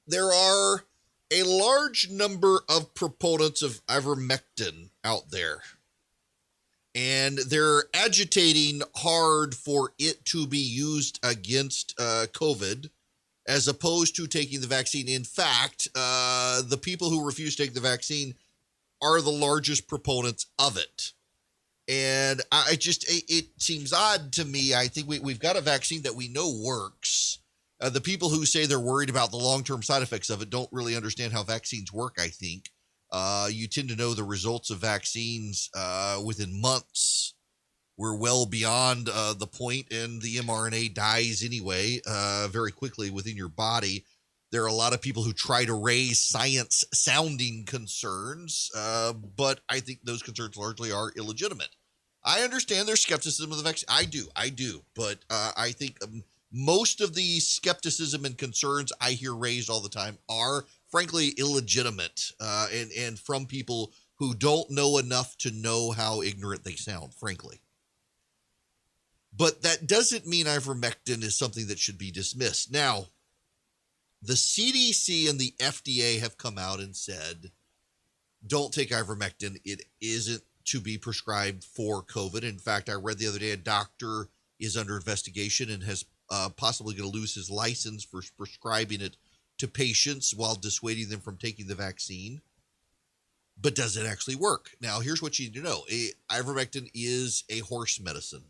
there are a large number of proponents of ivermectin out there, and they're agitating hard for it to be used against COVID as opposed to taking the vaccine. In fact, the people who refuse to take the vaccine are the largest proponents of it. And it seems odd to me. I think we've got a vaccine that we know works. The people who say they're worried about the long-term side effects of it don't really understand how vaccines work, I think. You tend to know the results of vaccines within months. We're well beyond the point, and the mRNA dies anyway very quickly within your body. There are a lot of people who try to raise science-sounding concerns, but I think those concerns largely are illegitimate. I understand there's skepticism of the vaccine. I do. But I think most of the skepticism and concerns I hear raised all the time are, frankly, illegitimate and from people who don't know enough to know how ignorant they sound, frankly. But that doesn't mean ivermectin is something that should be dismissed. Now, the CDC and the FDA have come out and said, don't take ivermectin. It isn't to be prescribed for COVID. In fact, I read the other day a doctor is under investigation and has possibly going to lose his license for prescribing it to patients while dissuading them from taking the vaccine. But does it actually work? Now, here's what you need to know. Ivermectin is a horse medicine.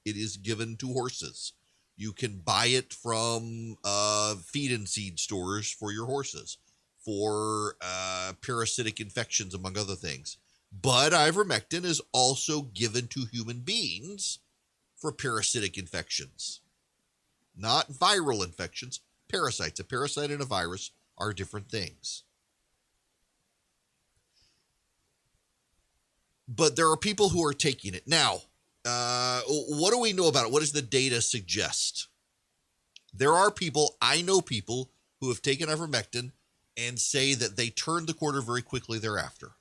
It is given to horses. You can buy it from feed and seed stores for your horses for parasitic infections, among other things. But ivermectin is also given to human beings for parasitic infections, not viral infections, parasites. A parasite and a virus are different things. But there are people who are taking it. Now, what do we know about it? What does the data suggest? There are people, I know people who have taken ivermectin and say that they turned the corner very quickly thereafter.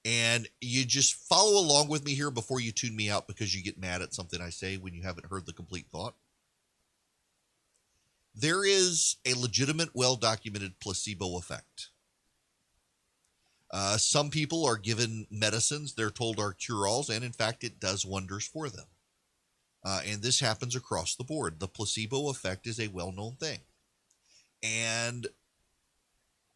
And you just follow along with me here before you tune me out because you get mad at something I say when you haven't heard the complete thought. There is a legitimate, well-documented placebo effect. Some people are given medicines they're told are cure-alls, and in fact, it does wonders for them. And this happens across the board. The placebo effect is a well-known thing. And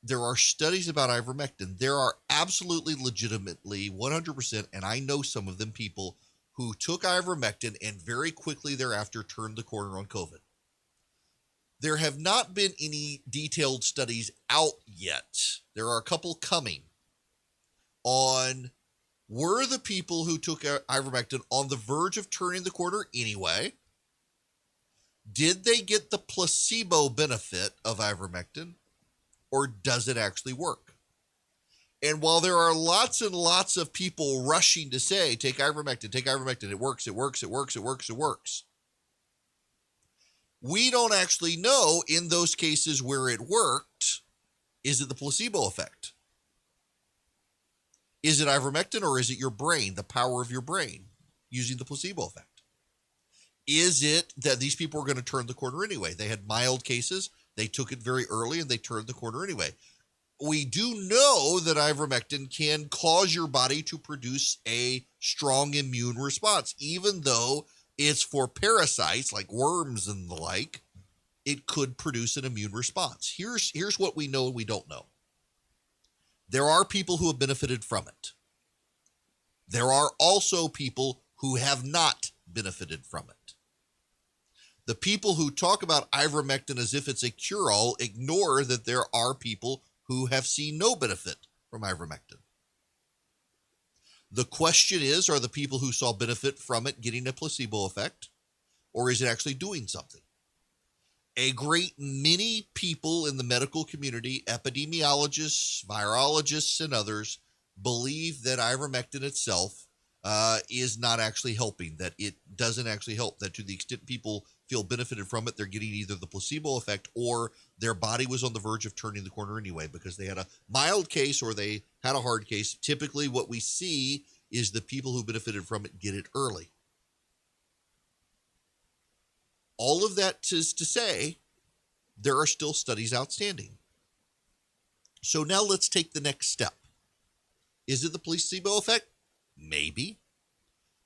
there are studies about ivermectin. There are absolutely legitimately 100%, and I know some of them, people who took ivermectin and very quickly thereafter turned the corner on COVID. There have not been any detailed studies out yet. There are a couple coming on were the people who took ivermectin on the verge of turning the corner anyway? Did they get the placebo benefit of ivermectin, or does it actually work? And while there are lots and lots of people rushing to say, take ivermectin, it works, it works, it works, it works, it works, we don't actually know in those cases where it worked, is it the placebo effect? Is it ivermectin, or is it your brain, the power of your brain using the placebo effect? Is it that these people were going to turn the corner anyway? They had mild cases, they took it very early, and they turned the corner anyway. We do know that ivermectin can cause your body to produce a strong immune response, even though it's for parasites like worms and the like. It could produce an immune response. Here's what we know and we don't know. There are people who have benefited from it. There are also people who have not benefited from it. The people who talk about ivermectin as if it's a cure-all ignore that there are people who have seen no benefit from ivermectin. The question is, are the people who saw benefit from it getting a placebo effect, or is it actually doing something? A great many people in the medical community, epidemiologists, virologists, and others, believe that ivermectin itself is not actually helping, that it doesn't actually help, that to the extent people feel benefited from it, they're getting either the placebo effect or their body was on the verge of turning the corner anyway because they had a mild case or they had a hard case. Typically what we see is the people who benefited from it get it early. All of that is to say there are still studies outstanding. So now let's take the next step. Is it the placebo effect? Maybe.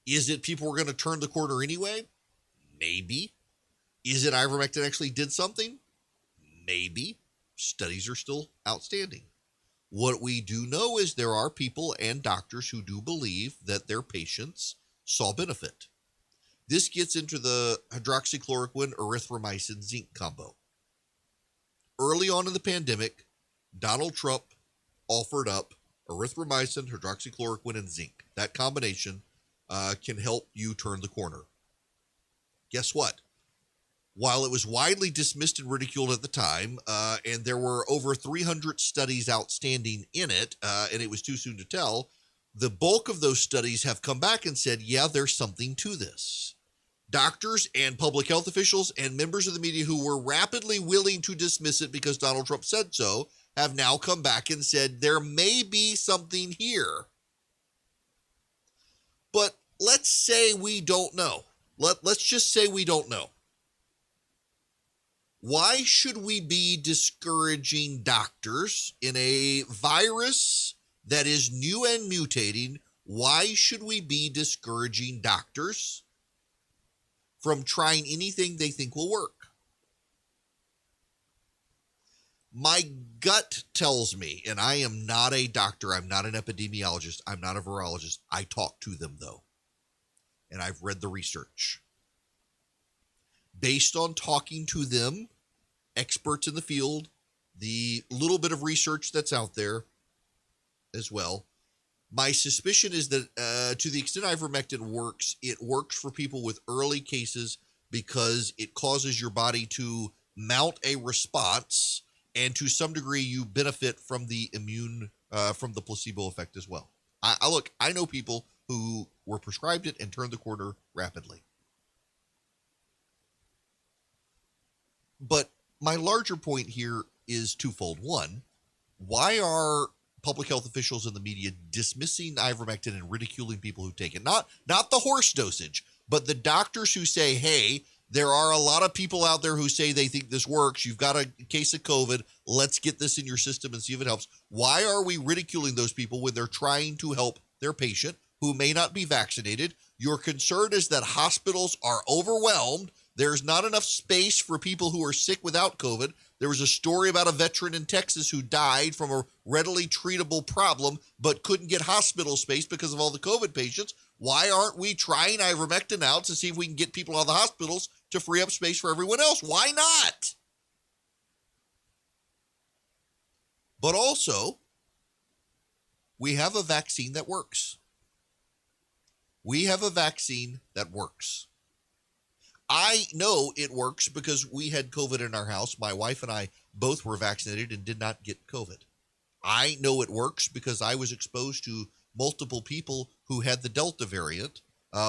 Is it people were going to turn the corner anyway? Maybe. Is it ivermectin actually did something? Maybe. Studies are still outstanding. What we do know is there are people and doctors who do believe that their patients saw benefit. This gets into the hydroxychloroquine, erythromycin, zinc combo. Early on in the pandemic, Donald Trump offered up erythromycin, hydroxychloroquine, and zinc. That combination can help you turn the corner. Guess what? While it was widely dismissed and ridiculed at the time, and there were over 300 studies outstanding in it, and it was too soon to tell, the bulk of those studies have come back and said, yeah, there's something to this. Doctors and public health officials and members of the media who were rapidly willing to dismiss it because Donald Trump said so have now come back and said there may be something here. But let's say we don't know. Let's just say we don't know. Why should we be discouraging doctors in a virus that is new and mutating? Why should we be discouraging doctors from trying anything they think will work? My gut tells me, and I am not a doctor, I'm not an epidemiologist, I'm not a virologist. I talk to them though, and I've read the research. Based on talking to them, experts in the field, the little bit of research that's out there as well, my suspicion is that to the extent ivermectin works, it works for people with early cases because it causes your body to mount a response, and to some degree you benefit from the from the placebo effect as well. I know people who were prescribed it and turned the corner rapidly. But my larger point here is twofold. One, why are public health officials and the media dismissing ivermectin and ridiculing people who take it? Not the horse dosage, but the doctors who say, hey, there are a lot of people out there who say they think this works. You've got a case of COVID. Let's get this in your system and see if it helps. Why are we ridiculing those people when they're trying to help their patient who may not be vaccinated? Your concern is that hospitals are overwhelmed. There's not enough space for people who are sick without COVID. There was a story about a veteran in Texas who died from a readily treatable problem but couldn't get hospital space because of all the COVID patients. Why aren't we trying ivermectin out to see if we can get people out of the hospitals to free up space for everyone else? Why not? But also, we have a vaccine that works. We have a vaccine that works. I know it works because we had COVID in our house. My wife and I both were vaccinated and did not get COVID. I know it works because I was exposed to multiple people who had the Delta variant,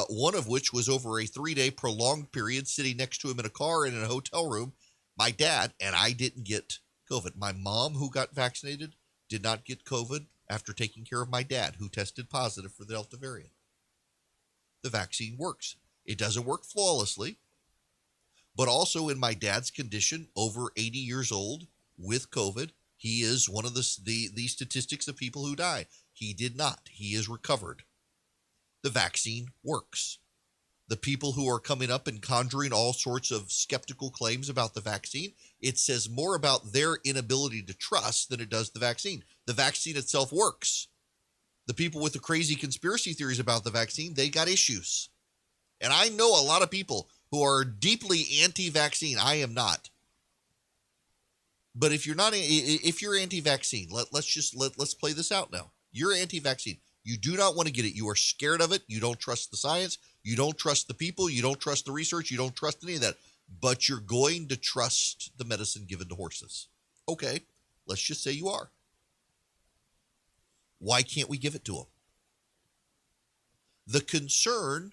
one of which was over a 3-day prolonged period sitting next to him in a car and in a hotel room, my dad, and I didn't get COVID. My mom, who got vaccinated, did not get COVID after taking care of my dad, who tested positive for the Delta variant. The vaccine works. It doesn't work flawlessly, but also in my dad's condition, over 80 years old with COVID, he is one of the statistics of people who die. He did not. He is recovered. The vaccine works. The people who are coming up and conjuring all sorts of skeptical claims about the vaccine, it says more about their inability to trust than it does the vaccine. The vaccine itself works. The people with the crazy conspiracy theories about the vaccine, they got issues. And I know a lot of people who are deeply anti-vaccine. I am not. But if you're not, if you're anti-vaccine, let's play this out now. You're anti-vaccine. You do not want to get it. You are scared of it. You don't trust the science. You don't trust the people. You don't trust the research. You don't trust any of that. But you're going to trust the medicine given to horses. Okay, let's just say you are. Why can't we give it to them? The concern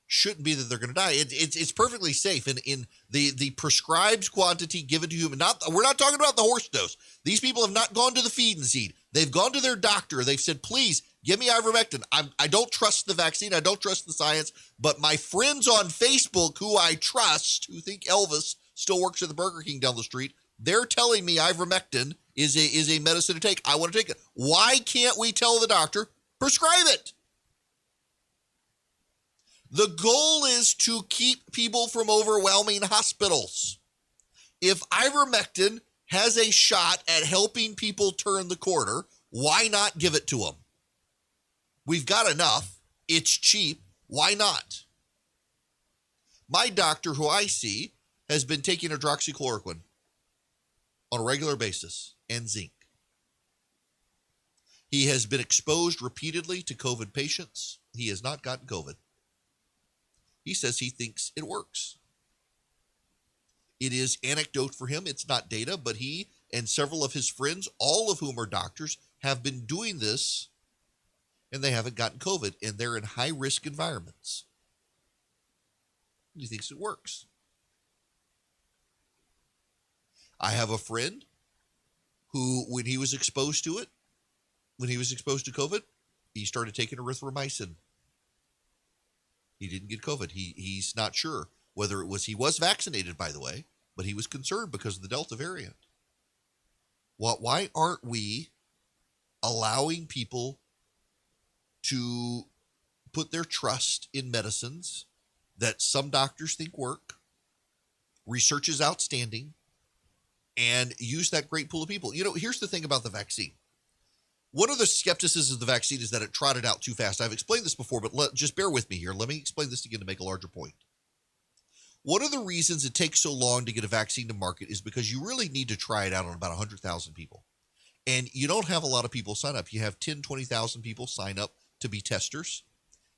shouldn't be that they're going to die. It's perfectly safe in the prescribed quantity given to human. We're not talking about the horse dose. These people have not gone to the feed and seed. They've gone to their doctor. They've said, please give me ivermectin. I don't trust the vaccine. I don't trust the science. But my friends on Facebook who I trust, who think Elvis still works at the Burger King down the street. They're telling me ivermectin is a medicine to take. I want to take it. Why can't we tell the doctor, prescribe it? The goal is to keep people from overwhelming hospitals. If ivermectin has a shot at helping people turn the corner, why not give it to them? We've got enough. It's cheap. Why not? My doctor, who I see, has been taking hydroxychloroquine on a regular basis and zinc. He has been exposed repeatedly to COVID patients. He has not gotten COVID. He says he thinks it works. It is anecdote for him. It's not data, but he and several of his friends, all of whom are doctors, have been doing this, and they haven't gotten COVID, and they're in high-risk environments. He thinks it works. I have a friend who, when he was exposed to it, when he was exposed to COVID, he started taking erythromycin. He didn't get COVID. He's not sure whether it was, he was vaccinated, by the way, but he was concerned because of the Delta variant. Why aren't we allowing people to put their trust in medicines that some doctors think work, research is outstanding, and use that great pool of people? You know, here's the thing about the vaccine. One of the skepticisms of the vaccine is that it trotted out too fast. I've explained this before, but just bear with me here. Let me explain this again to make a larger point. One of the reasons it takes so long to get a vaccine to market is because you really need to try it out on about 100,000 people. And you don't have a lot of people sign up. You have 10, 20,000 people sign up to be testers.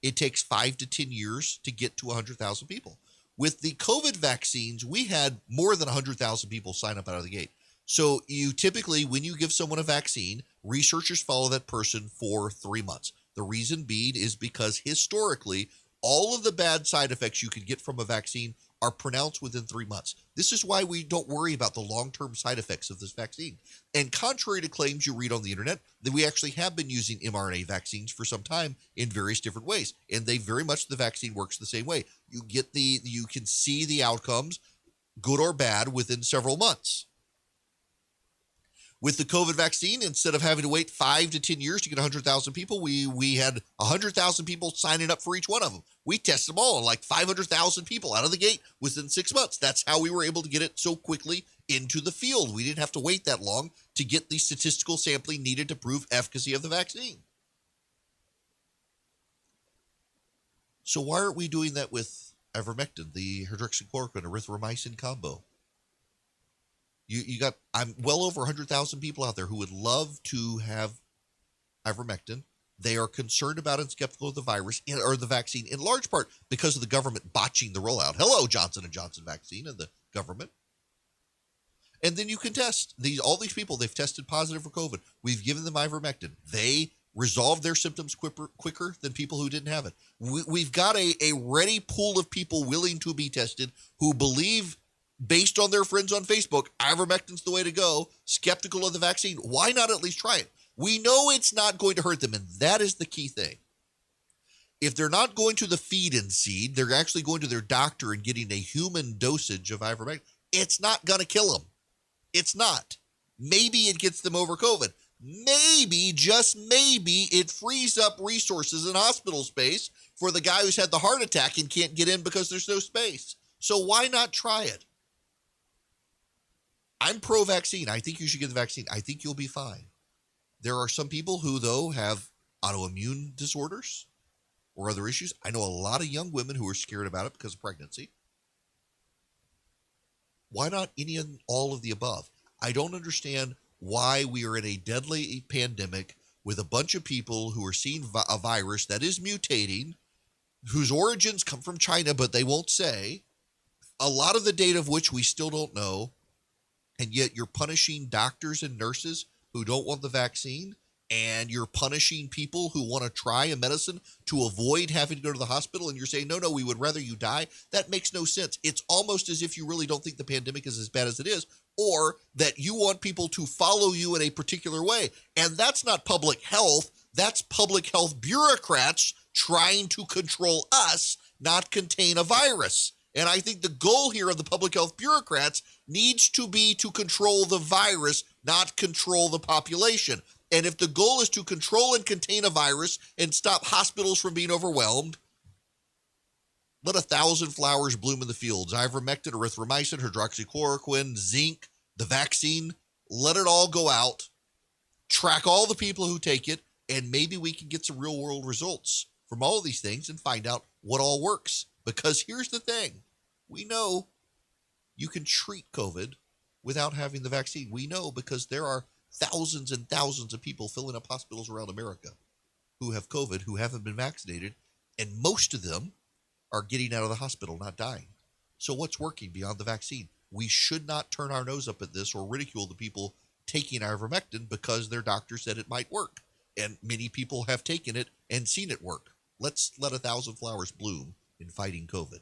It takes 5 to 10 years to get to 100,000 people. With the COVID vaccines, we had more than 100,000 people sign up out of the gate. So you typically, when you give someone a vaccine, researchers follow that person for 3 months. The reason being is because historically, all of the bad side effects you could get from a vaccine are pronounced within 3 months. This is why we don't worry about the long-term side effects of this vaccine. And contrary to claims you read on the internet, that we actually have been using mRNA vaccines for some time in various different ways. And they very much, the vaccine works the same way. You can see the outcomes, good or bad, within several months. With the COVID vaccine, instead of having to wait 5 to 10 years to get 100,000 people, we had 100,000 people signing up for each one of them. We tested them all, like 500,000 people out of the gate within 6 months. That's how we were able to get it so quickly into the field. We didn't have to wait that long to get the statistical sampling needed to prove efficacy of the vaccine. So why aren't we doing that with ivermectin, the hydroxychloroquine, erythromycin combo? You got, I'm well over 100,000 people out there who would love to have ivermectin. They are concerned about and skeptical of the virus or the vaccine, in large part because of the government botching the rollout. Hello, Johnson & Johnson vaccine and the government. And then you can test all these people. They've tested positive for COVID. We've given them ivermectin. They resolved their symptoms quicker than people who didn't have it. We've got a ready pool of people willing to be tested who believe, based on their friends on Facebook, ivermectin's the way to go, skeptical of the vaccine. Why not at least try it? We know it's not going to hurt them, and that is the key thing. If they're not going to the feed and seed, they're actually going to their doctor and getting a human dosage of ivermectin. It's not going to kill them. It's not. Maybe it gets them over COVID. Maybe, just maybe, it frees up resources in hospital space for the guy who's had the heart attack and can't get in because there's no space. So why not try it? I'm pro-vaccine. I think you should get the vaccine. I think you'll be fine. There are some people who, though, have autoimmune disorders or other issues. I know a lot of young women who are scared about it because of pregnancy. Why not any and all of the above? I don't understand why we are in a deadly pandemic with a bunch of people who are seeing a virus that is mutating, whose origins come from China, but they won't say, a lot of the data of which we still don't know. And yet you're punishing doctors and nurses who don't want the vaccine, and you're punishing people who want to try a medicine to avoid having to go to the hospital, and you're saying, no, we would rather you die. That makes no sense. It's almost as if you really don't think the pandemic is as bad as it is, or that you want people to follow you in a particular way. And that's not public health. That's public health bureaucrats trying to control us, not contain a virus. And I think the goal here of the public health bureaucrats needs to be to control the virus, not control the population. And if the goal is to control and contain a virus and stop hospitals from being overwhelmed, let 1,000 flowers bloom in the fields. Ivermectin, erythromycin, hydroxychloroquine, zinc, the vaccine, let it all go out. Track all the people who take it, and maybe we can get some real world results from all of these things and find out what all works. Because here's the thing. We know you can treat COVID without having the vaccine. We know because there are thousands and thousands of people filling up hospitals around America who have COVID, who haven't been vaccinated, and most of them are getting out of the hospital, not dying. So what's working beyond the vaccine? We should not turn our nose up at this or ridicule the people taking ivermectin because their doctor said it might work. And many people have taken it and seen it work. Let's let 1,000 flowers bloom in fighting COVID.